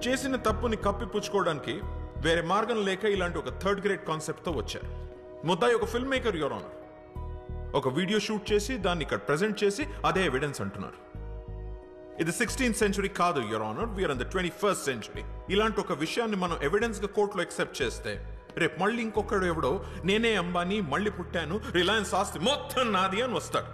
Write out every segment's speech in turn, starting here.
చేసిన తప్పుని కప్పిపుచ్చుకోవడానికి వేరే మార్గం లేక ఇలాంటి ఒక థర్డ్ గ్రేడ్ కాన్సెప్ట్తో వచ్చారు. ముద్దాయి ఒక ఫిల్మ్ మేకర్, యువర్ ఆనర్. ఒక వీడియో షూట్ చేసి దాన్ని ఇక్కడ ప్రెజెంట్ చేసి అదే ఎవిడెన్స్ అంటున్నారు. ఇది 16th century కాదు, your honour. We are in the 21st century. ఇలాంటి ఒక విషయాన్ని మనం ఎవిడెన్స్ గా కోర్టులో ఎక్సెప్ట్ చేస్తే రేపు మళ్ళీ ఇంకొకడు ఎవడో నేనే అంబానీ, మళ్ళీ పుట్టాను, రిలయన్స్ ఆస్తి మొత్తం నాది అని వస్తాడు.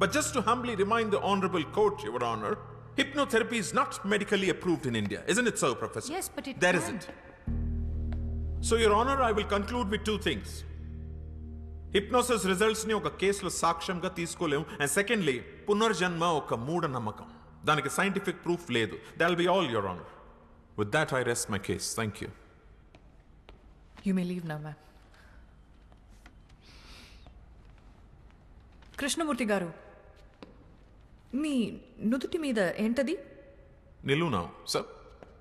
But just to humbly remind the honourable court, your honour, hypnotherapy is not medically approved in India. Isn't it so, Professor? Yes, but it There isn't. So, Your Honor, I will conclude with two things. Hypnosis results ni oka case lo సాక్ష్యంగా తీసుకోలేము. And secondly, పునర్జన్మ ఒక మూఢ నమ్మకం. దానికి scientific proof లేదు. That'll be all, Your Honor. With that, I rest my case. Thank you. You may leave now, ma'am. Krishnamurthy గారు, మీ నుదుటి మీద ఏంటది? నిలువునా సార్?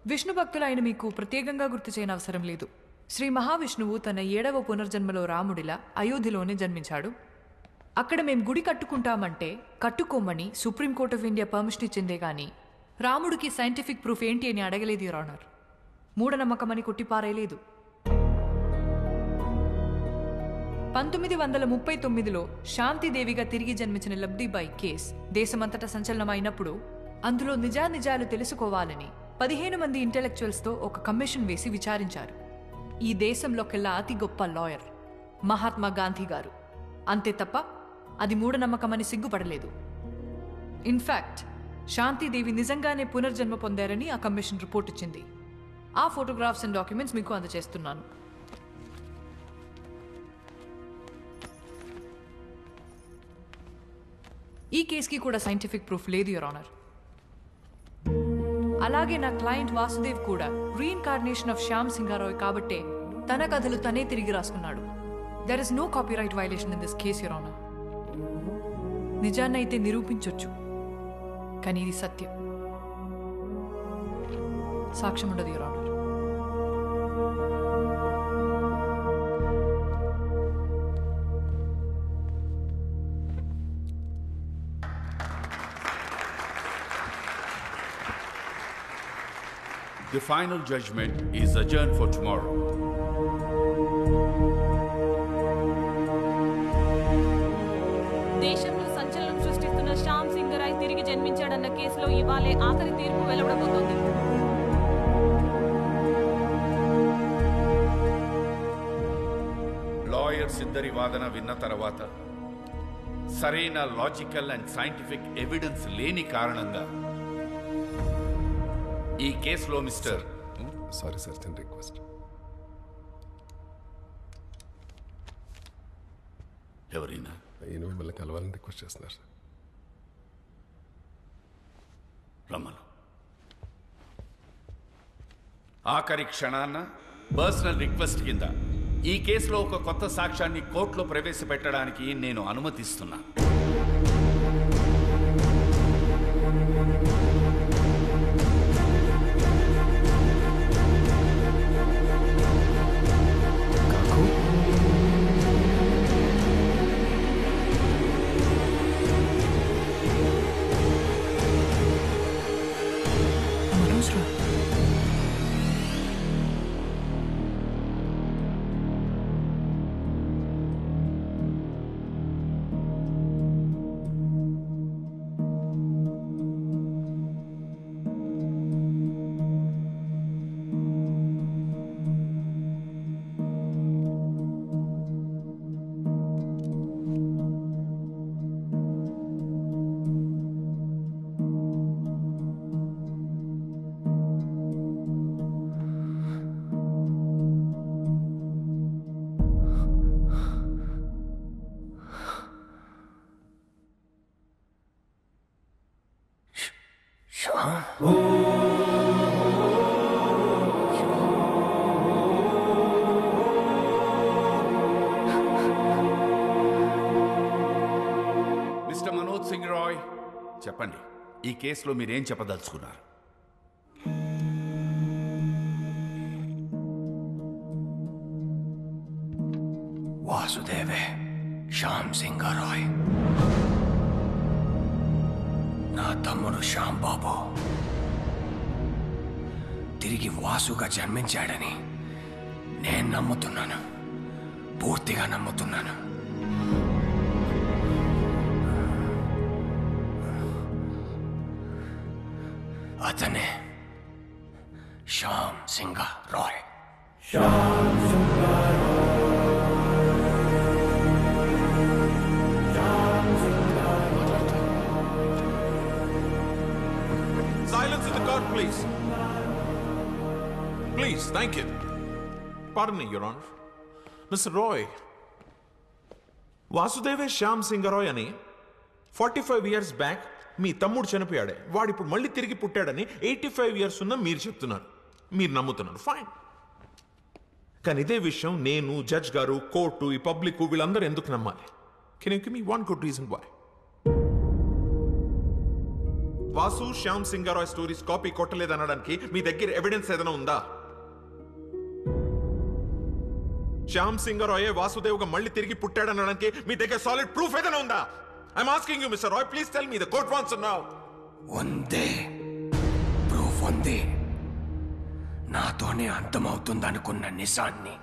విష్ణు భక్తులైన మీకు ప్రత్యేకంగా గుర్తు చేయని అవసరం లేదు. శ్రీ మహావిష్ణువు తన 7వ పునర్జన్మలో రాముడిలా అయోధ్యలోనే జన్మించాడు. అక్కడ మేం గుడి కట్టుకుంటామంటే కట్టుకోమని సుప్రీంకోర్ట్ ఆఫ్ ఇండియా పర్మిషన్ ఇచ్చిందే గాని రాముడికి సైంటిఫిక్ ప్రూఫ్ ఏంటి అని అడగలేదు, యువర్ ఆనర్. మూఢనమ్మకమని కొట్టిపారేయలేదు. 1939లో శాంతిదేవిగా తిరిగి జన్మించిన లబ్ధిబాయి కేస్ దేశమంతటా సంచలనమైనప్పుడు అందులో నిజానిజాలు తెలుసుకోవాలని 15 మంది ఇంటెలెక్చువల్స్తో ఒక కమిషన్ వేసి విచారించారు. ఈ దేశంలోకెల్లా అతి గొప్ప లాయర్ మహాత్మా గాంధీ గారు. అంతే తప్ప అది మూఢనమ్మకమని సిగ్గుపడలేదు. ఇన్ఫ్యాక్ట్ శాంతిదేవి నిజంగానే పునర్జన్మ పొందారని ఆ కమిషన్ రిపోర్ట్ ఇచ్చింది. ఆ ఫోటోగ్రాఫ్స్ అండ్ డాక్యుమెంట్స్ మీకు అందజేస్తున్నాను. ఈ కేసుకి కూడా సైంటిఫిక్ ప్రూఫ్ లేదు, యువర్ ఆనర్. అలాగే నా క్లయింట్ వాసుదేవ్ కూడా రీఇన్కార్నేషన్ ఆఫ్ శ్యామ్ సింగారాయ్ కాబట్టే తన కథలు తనే తిరిగి రాసుకున్నాడు. There is no copyright violation in this case, your honour. నిజాన్నైతే నిరూపించొచ్చు, కానీ ఇది సత్యం. సాక్ష్యం ఉండదు, your honour. The final judgment is adjourned for tomorrow. దేశంలో సంచలనం సృష్టిస్తున్న శ్యామ్ సింగరాయ్ తిరిగి జన్మించాడన్న కేసులో ఇవాళే ఆఖరి తీర్పు వెలువడబోతోంది. లాయర్స్ ఇద్దరి వాదన విన్న తర్వాత సరైన లాజికల్ అండ్ సైంటిఫిక్ ఎవిడెన్స్ లేని కారణంగా ఈ కేసులో మిస్టర్ సారీ సార్, చిన్న రిక్వెస్ట్. ఎవరైనా ఈయన మిమ్మల్ని కలవాలని రిక్వెస్ట్ చేస్తున్నారు సార్. రమ్మను. ఆఖరి క్షణాన్న పర్సనల్ రిక్వెస్ట్ కింద ఈ కేసులో ఒక కొత్త సాక్ష్యాన్ని కోర్టులో ప్రవేశపెట్టడానికి నేను అనుమతిస్తున్నా. మిస్టర్ మనోజ్ సింగ్ రాయ్, చెప్పండి, ఈ కేసులో మీరేం చెప్పదలుచుకున్నారు? వాసుదేవే శ్యామ్ సింగారాయ్, నా తమ్ముడు శ్యామ్ బాబు తిరిగి వాసుగా జన్మించాడని నేను నమ్ముతున్నాను, పూర్తిగా నమ్ముతున్నాను. అతనే Shyam Singh Roy. Silence in the court, please. Please, thank you. Pardon me, Your Honor. Mr. Roy, వాసుదేవే Shyam Singh Roy అని 45 years బ్యాక్ మీ తమ్ముడు చనిపోయాడే, వాడు ఇప్పుడు మళ్ళీ తిరిగి పుట్టాడని 85 years ఉన్న మీరు చెప్తున్నారు, మీరు నమ్ముతున్నారు. ఫైన్. కానీ ఇదే విషయం నేను, జడ్జ్ గారు, కోర్టు, ఈ పబ్లిక్ వీళ్ళందరూ ఎందుకు నమ్మాలి? Can you give me one good reason why? Vasu Shyam Singh Roy stories copy కొట్టలేదనడానికి మీ దగ్గర ఎవిడెన్స్ ఏదైనా ఉందా? శ్యామ్ సింగ్ రాయ్ వాసుదేవ్గా మళ్ళీ తిరిగి పుట్టాడనడానికి మీ దగ్గర సాలిడ్ ప్రూఫ్ ఏదైనా ఉందా? I'm asking you mister Roy, please tell me. The court wants to know. ఉంది, ప్రూఫ్ ఉంది. నాతోనే అంతమవుతుందనుకున్న నిజాన్ని,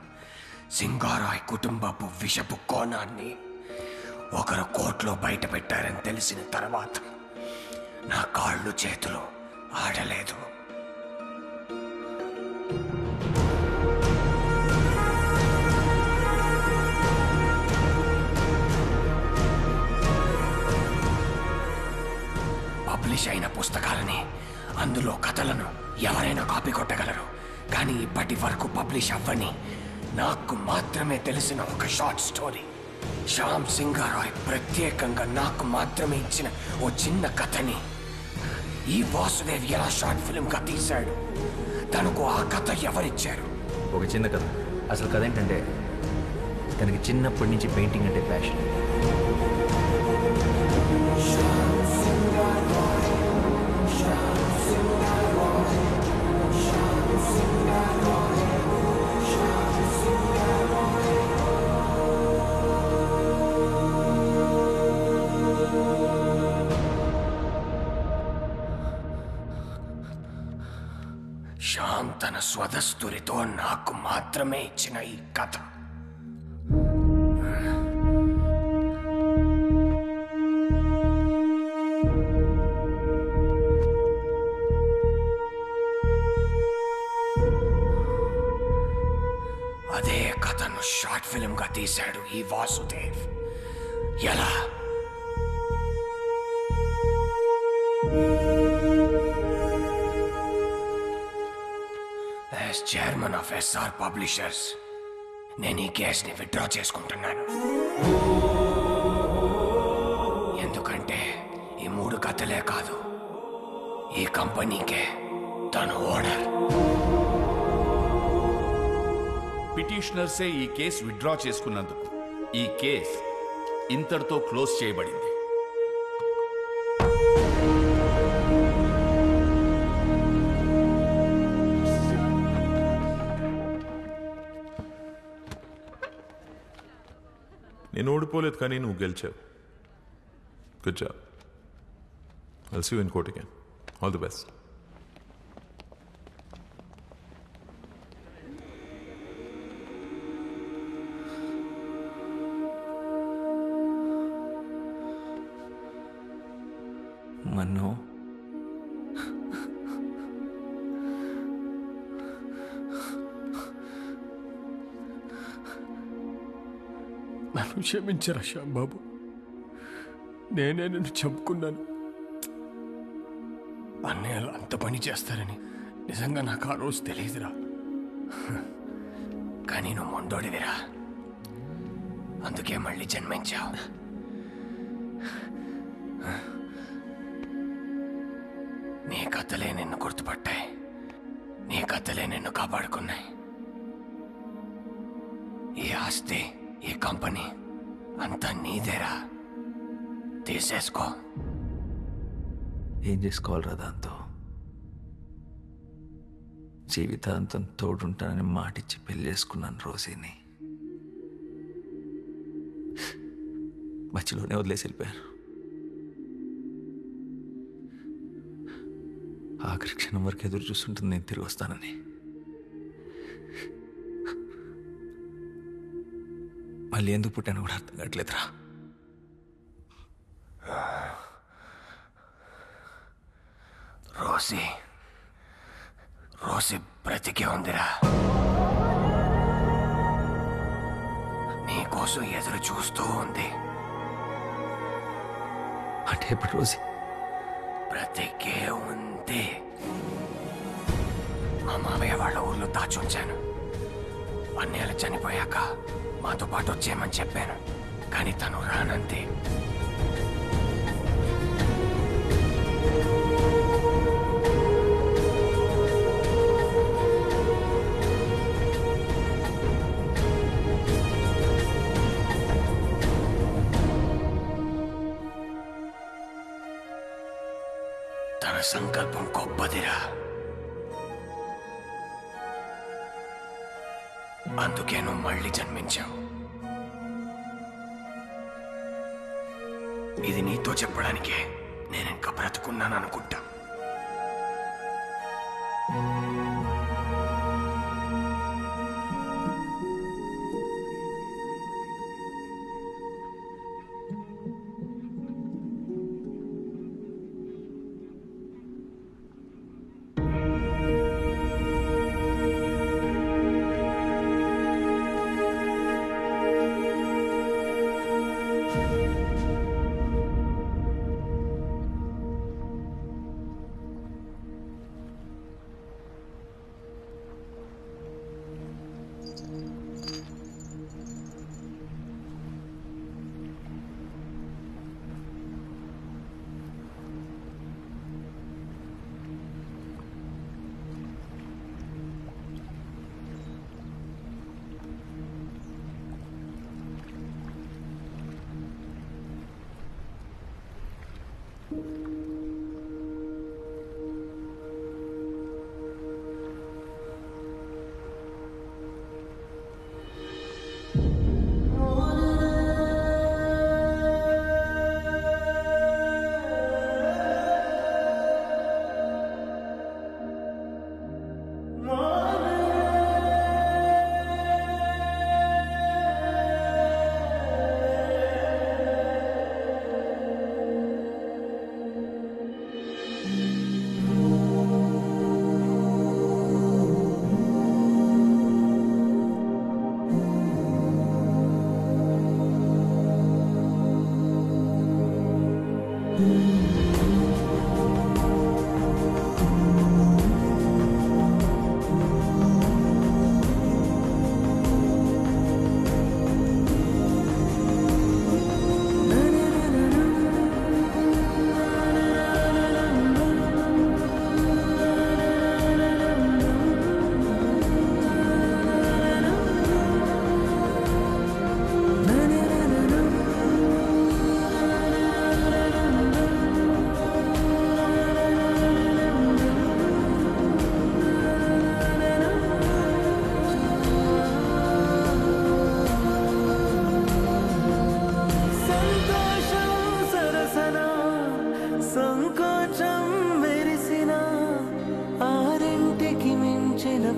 సింగారాయ్ కుటుంబపు విషపు కోణాన్ని ఒకరు కోర్టులో బయట పెట్టారని తెలిసిన తర్వాత నా కాళ్ళు చేతులు ఆడలేదు. పబ్లిష్ అయిన పుస్తకాలని, అందులో కథలను ఎవరైనా కాపీ కొట్టగలరు. కానీ ఇప్పటి వరకు పబ్లిష్ అవ్వని, నాకు మాత్రమే తెలిసిన ఒక షార్ట్ స్టోరీ, శ్యామ్ సింగ్ రాయ్ ప్రత్యేకంగా నాకు మాత్రమే ఇచ్చిన ఓ చిన్న కథని ఈ వాసుదేవ్ ఎలా షార్ట్ ఫిల్మ్ గా తీశాడు. తనకు ఆ కథ ఎవరిచ్చారు? ఒక చిన్న కథ. అసలు కథ ఏంటంటే, తనకి చిన్నప్పటి నుంచి పెయింటింగ్ అంటే ప్యాషన్. శ్యామ్ తన స్వదస్తురితో నాకు మాత్రమే ఇచ్చిన ఈ కథ. అదే కథను షార్ట్ ఫిల్మ్ గా తీశాడు ఈ వాసుదేవ్. ఎలా? As chairman of SR publishers నేను ఈ కేసుని విత్డ్రా చేసుకుంటున్నాను. ఎందుకంటే ఈ 3 కథలే కాదు, ఈ కంపెనీకే తను ఓనర్. పిటిషనర్సే ఈ కేసు విత్డ్రా చేసుకున్నందుకు ఈ కేసు ఇంతటితో క్లోజ్ చేయబడింది. నేను ఓడిపోలేదు, కానీ నువ్వు గెలిచావు. Good job. I'll see you in court again. All the best. Mannu, నన్ను క్షమించరా శ్యాంబాబు, నేనే నిన్ను చంపుకున్నాను. అన్నయ్యలు అంత పని చేస్తారని నిజంగా నాకు ఆ రోజు తెలియదురా. కానీ నువ్వు మొండోడివిరా, అందుకే మళ్ళీ జన్మించావు. నీ కథలే నిన్ను గుర్తుపట్టాయి, నీ కథలే నిన్ను కాపాడుకున్నాయి. ఈ ఆస్తి, ఈ కంపెనీ అంతా నీదేరా, తీసేసుకో. ఏం చేసుకోవాలరా దాంతో? జీవితాంతం తోడుంటానని మాటిచ్చి పెళ్లి చేసుకున్నాను రోజీని. మధ్యలోనే వదిలేసి వెళ్ళిపోయాను. ఆఖరి క్షణం వరకు ఎదురు చూస్తుంటుంది నేను తిరిగి వస్తానని. మళ్ళీ ఎందుకు పుట్టాను కూడా అర్థం కావట్లేదురా. రోసి బ్రతికే ఉందిరా. నీకోసం ఎదురు చూస్తూ ఉంది. అంటే ఇప్పుడు రోజు బ్రతికే ఉంది. మా మామయ్య వాళ్ళ ఊర్లో దాచుంచాను. అన్నేళ్ళు చనిపోయాక మాతో పాటు వచ్చేయమని చెప్పాను, కానీ తను రానంతే. తన సంకల్పం గొప్పదిరా. అందుకే నువ్వు మళ్ళీ జన్మించావు. ఇది నీతో చెప్పడానికే నేను ఇంకా బ్రతుకున్నాను అనుకుంటా.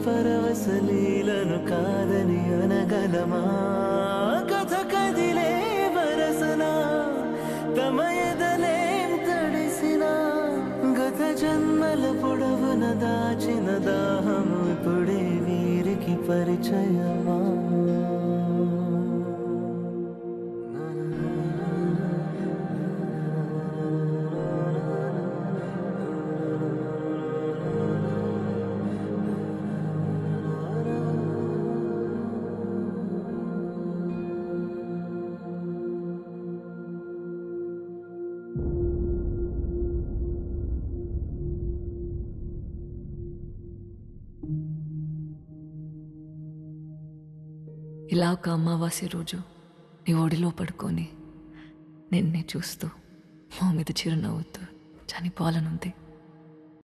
పరవశలీలను కాదని అనగలమా కథ కదిలే వరసన తమ ఎదలేం తడిసిన గత జన్మల పొడవున దాచిన దాహము ఇప్పుడే వీరికి పరిచయమా ఇలా ఒక అమావాస్య రోజు నీ ఒడిలో పడుకొని నిన్నే చూస్తూ మా మీద చిరునవ్వుతూ చనిపోవాలనుంది.